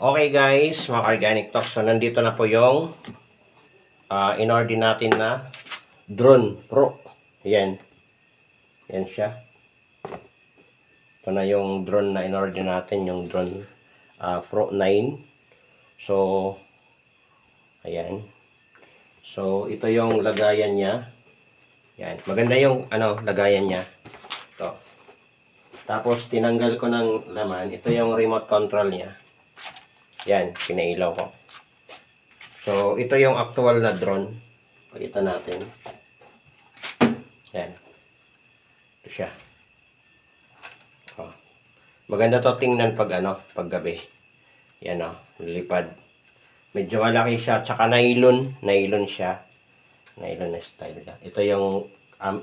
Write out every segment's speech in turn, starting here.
Okay guys, mga Organic Talk. So nandito na po yung in-order natin na drone pro. Yan. Yan siya. Ito na yung drone na in-order natin, yung drone Pro 9. So ayan. So ito yung lagayan niya. Yan. Maganda yung lagayan niya. Ito. Tapos tinanggal ko ng laman. Ito yung remote control niya. Yan, pinailaw ko. So, ito yung actual na drone. Pakita natin. Yan. Ito siya. Oh. Maganda to tingnan pag gabi. Yan lilipad. Medyo malaki siya, tsaka nylon siya. Nylon na style niya. Ito yung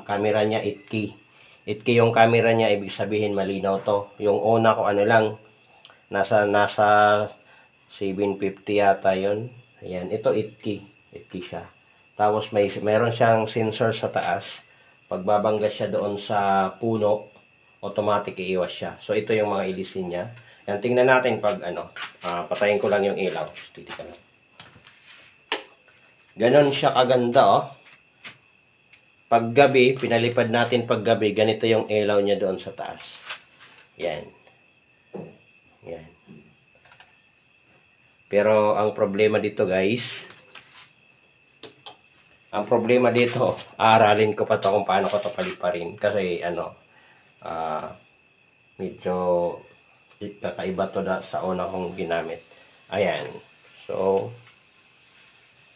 camera niya, 8K. 8K yung camera niya, ibig sabihin malinaw to. Yung una ko lang, nasa 750 yata yun. Ayan, ito 8K. 8K siya. Tapos mayroon siyang sensor sa taas. Pagbabangga siya doon sa puno, automatic iiwas siya. So ito yung mga ilisin niya. Yan, tingnan natin pag patayin ko lang yung ilaw. Steady ka lang. Ganon siya kaganda Pag gabi, pinalipad natin pag gabi, ganito yung ilaw niya doon sa taas. Yan. Yan. Pero ang problema dito guys, aralin ko pa to kung paano ko to paliparin. Kasi medyo kakaiba to sa una kong ginamit. Ayan. So,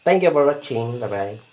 thank you for watching. Bye-bye.